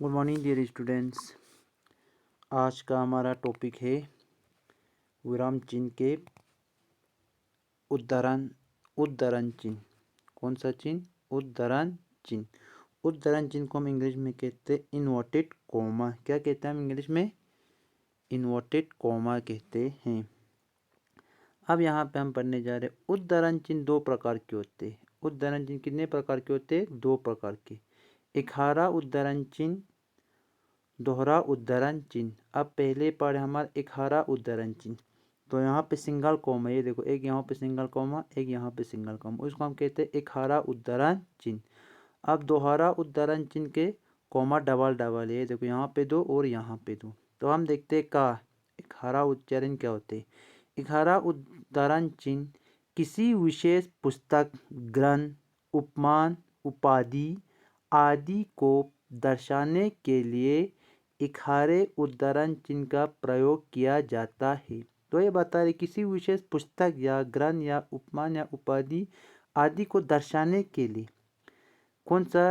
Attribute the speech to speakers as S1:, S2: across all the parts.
S1: Good morning dear students. आज का हमारा टॉपिक है विराम चिन्ह के उद्धरण चिन्ह। कौन सा चिन्ह? उद्धरण चिन्ह। उद्धरण चिन्ह को हम इंग्लिश में कहते हैं इन्वर्टेड कॉमा। क्या कहते हैं हम इंग्लिश में? इन्वर्टेड कॉमा कहते हैं। अब यहाँ पे हम पढ़ने जा रहे हैं उद्धरण चिन्ह दो प्रकार के होते हैं। उद्धरण चिन्ह कितने प्रकार के होते हैं? दो प्रकार के। इकहारा उद्धरण चिन्ह, दोहरा उद्धरण चिन्ह। अब पहले पढ़े हमारा इकहारा उद्धरण चिन्ह। तो यहाँ पे सिंगल कॉमा, ये देखो, एक यहाँ पे सिंगल कॉमा, एक यहाँ पे सिंगल कॉमा, उसको हम कहते हैं इकहारा उद्धरण चिन्ह। अब दोहरा उद्धरण चिन्ह के कॉमा डबल डबल, ये देखो, यहाँ पे दो और यहाँ पे दो। तो हम देखते हैं का इकहारा उच्चारण क्या होते हैं। इकहारा उद्धरण चिन्ह किसी विशेष पुस्तक, ग्रंथ, उपमान, उपाधि आदि को दर्शाने के लिए इकहारे उद्धरण चिन्ह का प्रयोग किया जाता है। तो ये बता रहे किसी विशेष पुस्तक या ग्रंथ या उपमान या उपाधि आदि को दर्शाने के लिए कौन सा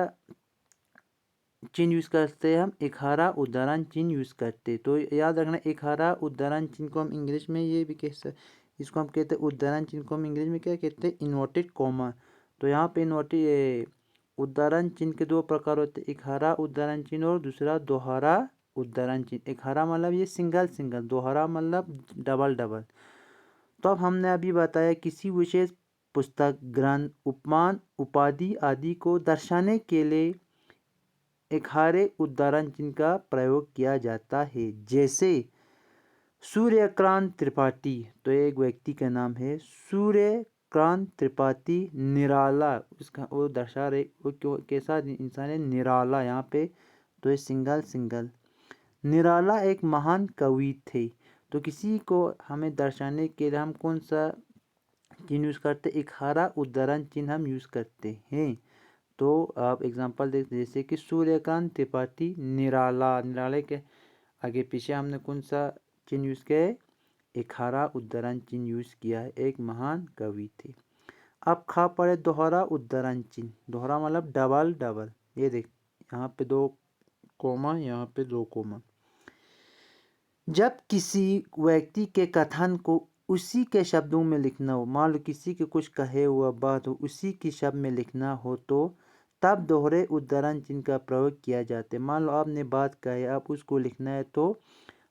S1: चिन्ह यूज करते हैं हम? इकहारा उद्धरण चिन्ह यूज करते। तो याद रखना, इकहारा उद्धरण चिन्ह को हम इंग्लिश में ये भी इसको हम कहते हैं उद्धरण चिन्ह को हम इंग्लिश में क्या कहते हैं? Inverted comma. तो यहाँ पे इन्वर्टेड उद्धरण चिन्ह के दो प्रकार होते हैं, इकहारा उद्धरण चिन्ह और दूसरा दोहरा उद्धरण चिन्ह। इकहारा मतलब ये सिंगल सिंगल, दोहरा मतलब डबल डबल। तो अब हमने अभी बताया किसी विशेष पुस्तक, ग्रंथ, उपमान, उपाधि आदि को दर्शाने के लिए इकहारे उद्धरण चिन्ह का प्रयोग किया जाता है। जैसे सूर्यकांत त्रिपाठी, तो एक व्यक्ति का नाम है सूर्यकांत त्रिपाठी निराला, उसका वो दर्शा रहे वो क्यों कैसा इंसान है? निराला। यहाँ पे तो ये सिंगल सिंगल। निराला एक महान कवि थे। तो किसी को हमें दर्शाने के लिए हम कौन सा चिन्ह यूज करते? इकहारा उद्धरण चिन्ह हम यूज करते हैं। तो आप एग्जांपल देखते जैसे कि सूर्यकांत त्रिपाठी निराला, निराले के आगे पीछे हमने कौन सा चिन्ह यूज किया है? इकहारा उद्धरण चिन्ह यूज किया है, एक महान कवि थे। अब खा पड़े दोहरा उद्धरण चिन्ह। दोहरा मतलब डबल डबल। ये देख, यहाँ पे दो कोमा, यहाँ पे दो कोमा। जब किसी व्यक्ति के कथन को उसी के शब्दों में लिखना हो, मान लो किसी के कुछ कहे हुआ बात हो उसी के शब्द में लिखना हो, तो तब दोहरे उद्धरण चिन्ह का प्रयोग किया जाता है। मान लो आपने बात कही, आप उसको लिखना है, तो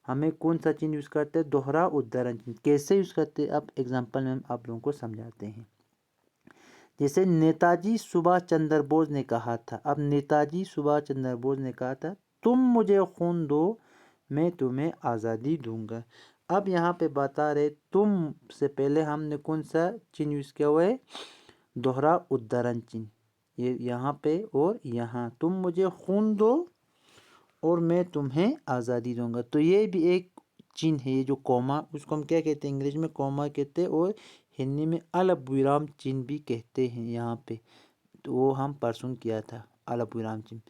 S1: हमें कौन सा चिन्ह यूज करते हैं? दोहरा उद्धरण चिन्ह। कैसे यूज करते हैं? अब एग्जाम्पल में हम आप लोगों को समझाते हैं। जैसे नेताजी सुभाष चंद्र बोस ने कहा था। अब नेताजी सुभाष चंद्र बोस ने कहा था, तुम मुझे खून दो, मैं तुम्हें आज़ादी दूंगा। अब यहाँ पे बता रहे तुम से पहले हमने कौन सा चिन्ह यूज किया हुआ है? दोहरा उद्धरण चिन्ह। ये यहाँ पे और यहाँ, तुम मुझे खून दो और मैं तुम्हें आज़ादी दूंगा। तो ये भी एक चिन्ह है, ये जो कॉमा, उसको हम क्या कहते हैं? इंग्लिश में कॉमा कहते हैं और हिंदी में अल्पविराम चिन्ह भी कहते हैं। यहाँ पे तो वो हम परसों किया था, अल्पविराम चिन्ह।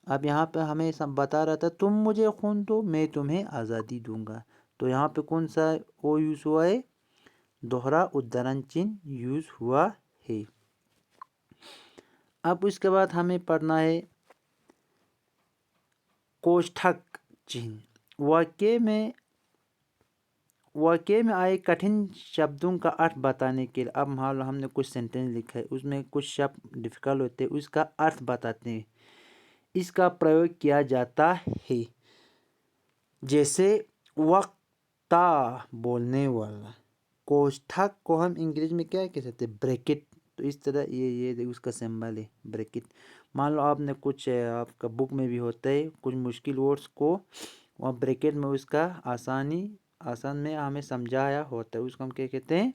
S1: अब यहाँ पे हमें सब बता रहा था तुम मुझे खून दो, मैं तुम्हें आज़ादी दूंगा। तो यहाँ पे कौन सा वो यूज हुआ है? दोहरा उद्धरण चिन्ह यूज हुआ है। अब उसके बाद हमें पढ़ना है कोष्ठक चिन्ह। वाक्य में आए कठिन शब्दों का अर्थ बताने के लिए, अब मान लो हमने कुछ सेंटेंस लिखा है, उसमें कुछ शब्द डिफिकल्ट होते हैं, उसका अर्थ बताते हैं, इसका प्रयोग किया जाता है। जैसे वक्ता, बोलने वाला। कोष्ठक को हम इंग्लिश में क्या कह सकते हैं? ब्रैकेट। तो इस तरह ये उसका सिंबल है, ब्रैकेट। मान लो आपने कुछ आपका बुक में भी होता है, कुछ मुश्किल वर्ड्स को वहाँ ब्रैकेट में उसका आसान में हमें समझाया होता है, उसको हम क्या कहते हैं?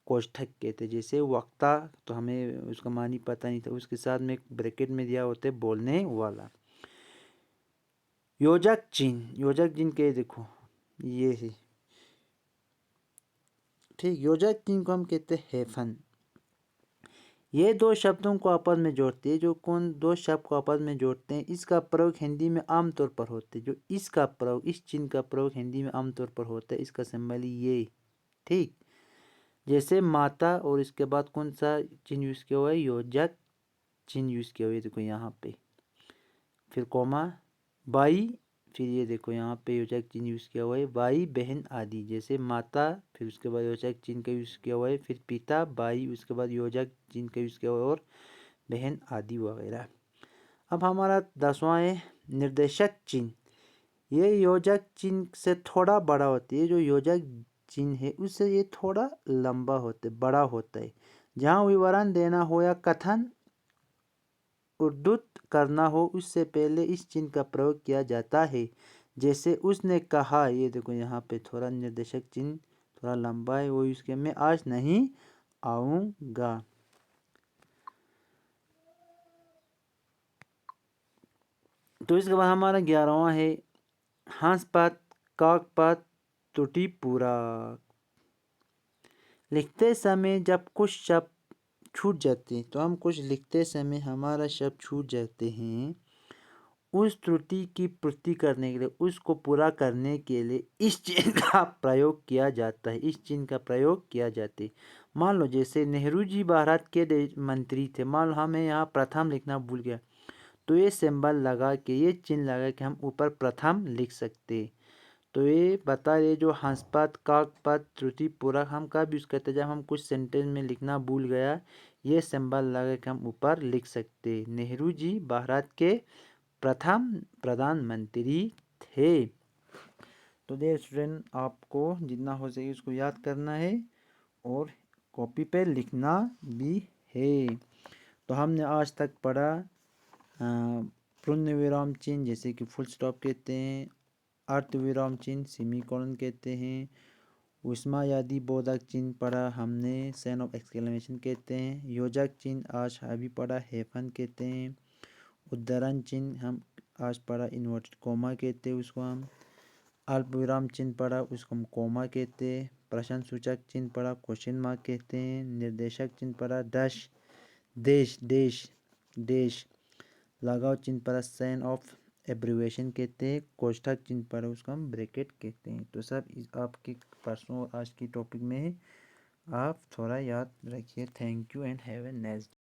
S1: कोष्ठक कहते हैं। जैसे वक्ता, तो हमें उसका मानी पता नहीं था, उसके साथ में एक ब्रैकेट में दिया होता है बोलने वाला। योजक चिन्ह। योजक चिन्ह के देखो ये है, ठीक। योजक चिन्ह को हम कहते हैं हैफन। ये दो शब्दों को आपस में जोड़ते हैं। जो कौन दो शब्द को आपस में जोड़ते हैं, इसका प्रयोग हिंदी में आमतौर पर होता है। जो इसका प्रयोग, इस चिन्ह का प्रयोग हिंदी में आमतौर पर होता है, इसका सिंबल ये, ठीक। जैसे माता और इसके बाद कौन सा चिन्ह यूज किया हुआ है? योजक चिन्ह यूज किया हुआ है। देखो यहाँ पे, फिर कोमा, भाई, फिर ये देखो यहाँ पे योजक चिन्ह यूज़ किया हुआ है, भाई बहन आदि। जैसे माता, फिर उसके बाद योजक चिन्ह का यूज़ किया हुआ है, फिर पिता, भाई, उसके बाद योजक चिन्ह का यूज़ किया हुआ है, और बहन आदि वगैरह। अब हमारा 10वां है निर्देशक चिन्ह। ये योजक चिन्ह से थोड़ा बड़ा होता है। ये जो योजक चिन्ह है उससे ये थोड़ा लंबा होता है, बड़ा होता है। जहाँ विवरण देना हो या कथन उद्धृत करना हो उससे पहले इस चिन्ह का प्रयोग किया जाता है। जैसे उसने कहा, ये देखो यहाँ पे थोड़ा निर्देशक चिन्ह थोड़ा लंबा है, वो इसके मैं आज नहीं आऊँगा। तो इसके बाद हमारा 11वां है हंस पात काक पात त्रुटि पूरक। लिखते समय जब कुछ शब्द छूट जाते हैं, तो हम कुछ लिखते समय हमारा शब्द छूट जाते हैं, उस त्रुटि की पूर्ति करने के लिए, उसको पूरा करने के लिए इस चिन्ह का प्रयोग किया जाता है। इस चिन्ह का प्रयोग किया जाता है। मान लो जैसे नेहरू जी भारत के मंत्री थे, मान लो हमें यहाँ प्रथम लिखना भूल गया, तो ये सिंबल लगा के, ये चिन्ह लगा के हम ऊपर प्रथम लिख सकते। तो ये बता रहे जो हंसपात काकपात त्रुटि पूरक हम कब यूज़ करते, जब हम कुछ सेंटेंस में लिखना भूल गया, ये सिंबल लगा के हम ऊपर लिख सकते। नेहरू जी भारत के प्रथम प्रधानमंत्री थे। तो देयर स्टूडेंट, आपको जितना हो सके उसको याद करना है और कॉपी पे लिखना भी है। तो हमने आज तक पढ़ा पूर्ण विराम चिन्ह, जैसे कि फुल स्टॉप कहते हैं, अर्थ विराम चिन्ह सेमीकोलन कहते हैं, उष्मायादी बोधक चिन्ह पढ़ा हमने, साइन ऑफ एक्सक्लेमेशन कहते हैं, योजक चिन्ह आज अभी पढ़ा हैफन कहते हैं, उद्धरण चिन्ह हम आज पढ़ा इन्वर्टेड कोमा कहते हैं उसको हम, अल्प विराम चिन्ह पढ़ा उसको हम कोमा कहते हैं, प्रश्न सूचक चिन्ह पढ़ा क्वेश्चन मार्क कहते हैं, निर्देशक चिन्ह पढ़ा डैश देश देश देश, लगाव चिन्ह पढ़ा साइन ऑफ एब्रीवेशन कहते हैं, कोष्ठक चिन्ह पढ़ा उसको हम ब्रैकेट कहते हैं। तो सब आपके परसों आज की टॉपिक में है, आप थोड़ा याद रखिए। Thank you and have a nice day.